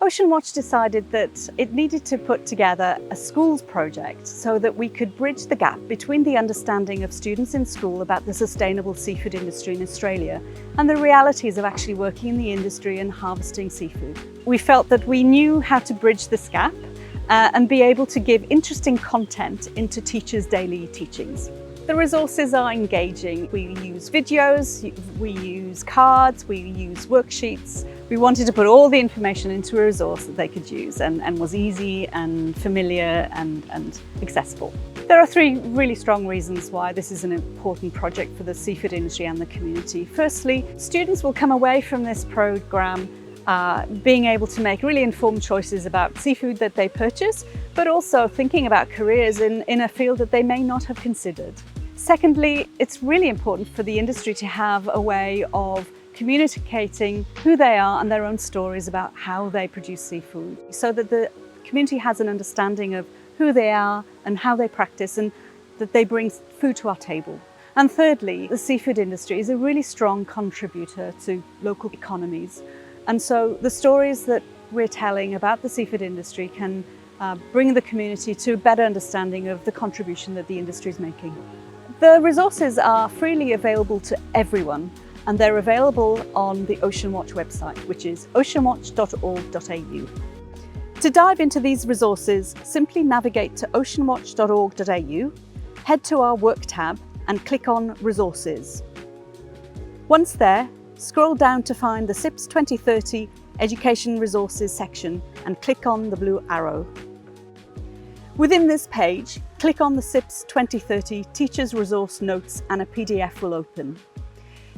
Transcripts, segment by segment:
Ocean Watch decided that it needed to put together a schools project so that we could bridge the gap between the understanding of students in school about the sustainable seafood industry in Australia and the realities of actually working in the industry and harvesting seafood. We felt that we knew how to bridge this gap and be able to give interesting content into teachers' daily teachings. The resources are engaging. We use videos, we use cards, we use worksheets. We wanted to put all the information into a resource that they could use and was easy and familiar and accessible. There are three really strong reasons why this is an important project for the seafood industry and the community. Firstly, students will come away from this programme being able to make really informed choices about seafood that they purchase, but also thinking about careers in a field that they may not have considered. Secondly, it's really important for the industry to have a way of communicating who they are and their own stories about how they produce seafood, so that the community has an understanding of who they are and how they practice, and that they bring food to our table. And thirdly, the seafood industry is a really strong contributor to local economies. And so the stories that we're telling about the seafood industry can bring the community to a better understanding of the contribution that the industry is making. The resources are freely available to everyone, and they're available on the Ocean Watch website, which is oceanwatch.org.au. To dive into these resources, simply navigate to oceanwatch.org.au, head to our Work tab and click on Resources. Once there, scroll down to find the SIPS 2030 Education Resources section and click on the blue arrow. Within this page, click on the SIPS 2030 Teachers Resource Notes and a PDF will open.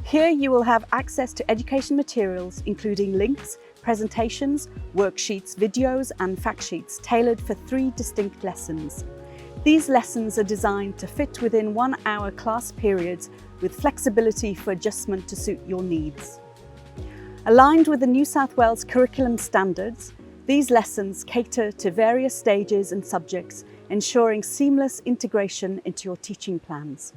Here you will have access to education materials including links, presentations, worksheets, videos and fact sheets tailored for 3 distinct lessons. These lessons are designed to fit within 1-hour class periods with flexibility for adjustment to suit your needs. Aligned with the New South Wales curriculum standards, these lessons cater to various stages and subjects, ensuring seamless integration into your teaching plans.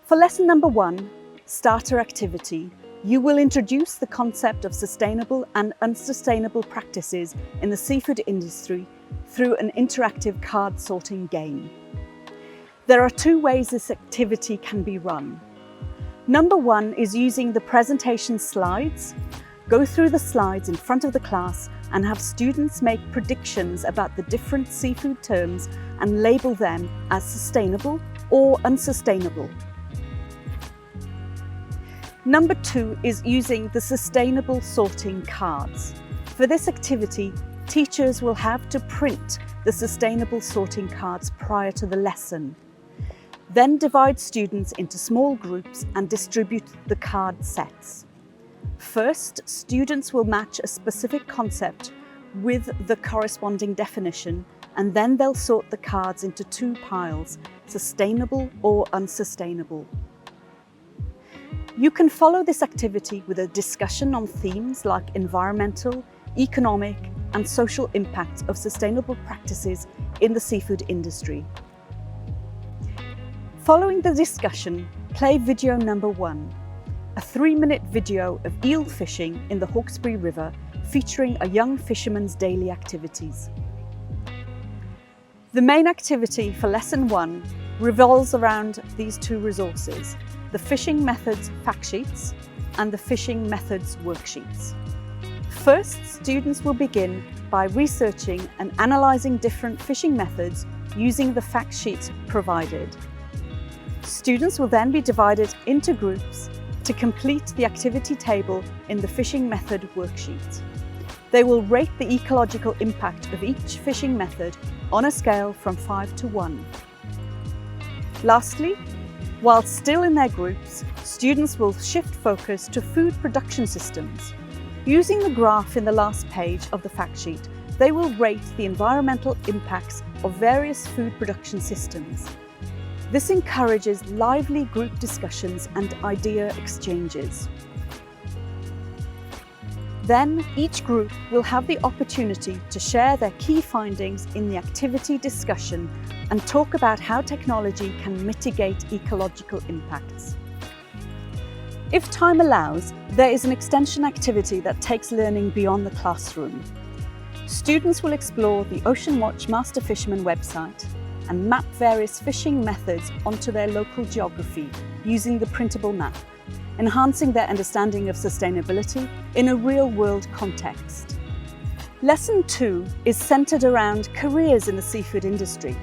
For lesson number 1, Starter Activity, you will introduce the concept of sustainable and unsustainable practices in the seafood industry through an interactive card sorting game. There are 2 ways this activity can be run. Number 1 is using the presentation slides. Go through the slides in front of the class and have students make predictions about the different seafood terms and label them as sustainable or unsustainable. Number 2 is using the sustainable sorting cards. For this activity, teachers will have to print the sustainable sorting cards prior to the lesson. Then divide students into small groups and distribute the card sets. First, students will match a specific concept with the corresponding definition, and then they'll sort the cards into 2 piles, sustainable or unsustainable. You can follow this activity with a discussion on themes like environmental, economic and social impacts of sustainable practices in the seafood industry. Following the discussion, play video number 1, a 3-minute video of eel fishing in the Hawkesbury River featuring a young fisherman's daily activities. The main activity for lesson 1 revolves around these 2 resources, the fishing methods fact sheets and the fishing methods worksheets. First, students will begin by researching and analysing different fishing methods using the fact sheets provided. Students will then be divided into groups to complete the activity table in the fishing method worksheet. They will rate the ecological impact of each fishing method on a scale from 5 to 1. Lastly, while still in their groups, students will shift focus to food production systems. Using the graph in the last page of the fact sheet, they will rate the environmental impacts of various food production systems. This encourages lively group discussions and idea exchanges. Then, each group will have the opportunity to share their key findings in the activity discussion and talk about how technology can mitigate ecological impacts. If time allows, there is an extension activity that takes learning beyond the classroom. Students will explore the Ocean Watch Master Fisherman website and map various fishing methods onto their local geography using the printable map, enhancing their understanding of sustainability in a real-world context. Lesson 2 is centred around careers in the seafood industry.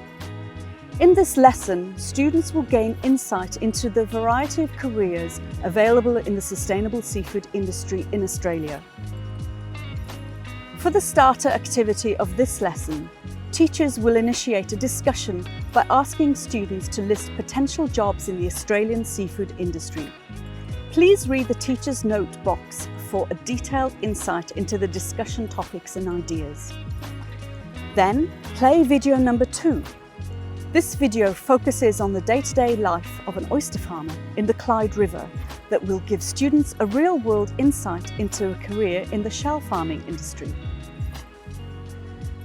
In this lesson, students will gain insight into the variety of careers available in the sustainable seafood industry in Australia. For the starter activity of this lesson, teachers will initiate a discussion by asking students to list potential jobs in the Australian seafood industry. Please read the teacher's note box for a detailed insight into the discussion topics and ideas. Then, play video number 2. This video focuses on the day-to-day life of an oyster farmer in the Clyde River that will give students a real-world insight into a career in the shell farming industry.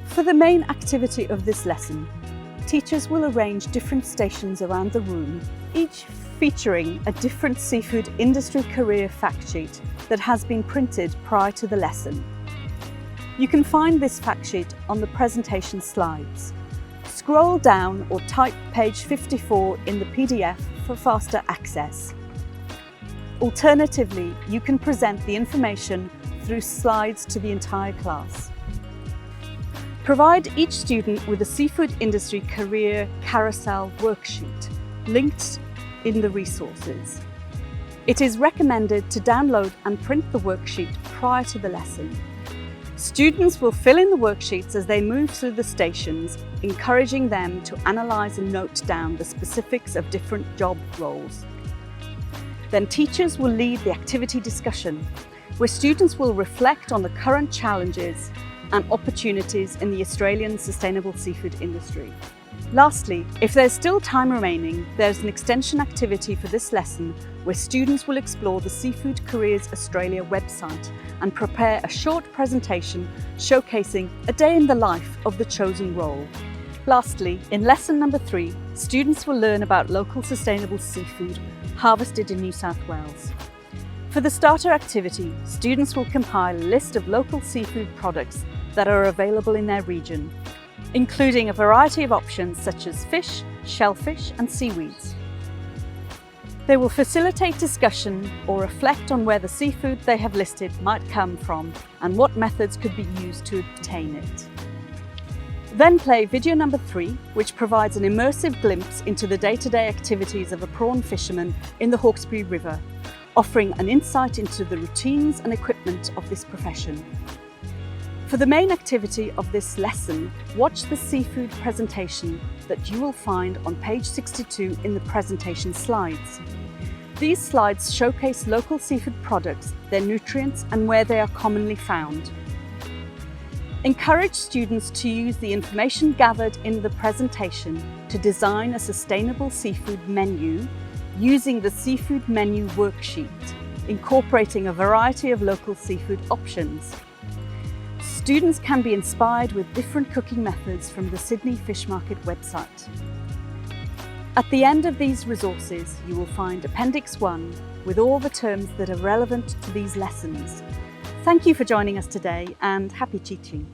For the main activity of this lesson, teachers will arrange different stations around the room, each featuring a different seafood industry career fact sheet that has been printed prior to the lesson. You can find this fact sheet on the presentation slides. Scroll down or type page 54 in the PDF for faster access. Alternatively, you can present the information through slides to the entire class. Provide each student with a seafood industry career carousel worksheet linked in the resources. It is recommended to download and print the worksheet prior to the lesson. Students will fill in the worksheets as they move through the stations, encouraging them to analyse and note down the specifics of different job roles. Then teachers will lead the activity discussion, where students will reflect on the current challenges and opportunities in the Australian sustainable seafood industry. Lastly, if there's still time remaining, there's an extension activity for this lesson where students will explore the Seafood Careers Australia website and prepare a short presentation showcasing a day in the life of the chosen role. Lastly, in lesson number 3, students will learn about local sustainable seafood harvested in New South Wales. For the starter activity, students will compile a list of local seafood products that are available in their region, including a variety of options such as fish, shellfish and seaweeds. They will facilitate discussion or reflect on where the seafood they have listed might come from and what methods could be used to obtain it. Then play video number 3, which provides an immersive glimpse into the day-to-day activities of a prawn fisherman in the Hawkesbury River, offering an insight into the routines and equipment of this profession. For the main activity of this lesson, watch the seafood presentation that you will find on page 62 in the presentation slides. These slides showcase local seafood products, their nutrients and where they are commonly found. Encourage students to use the information gathered in the presentation to design a sustainable seafood menu using the seafood menu worksheet, incorporating a variety of local seafood options. Students can be inspired with different cooking methods from the Sydney Fish Market website. At the end of these resources, you will find Appendix 1 with all the terms that are relevant to these lessons. Thank you for joining us today and happy teaching.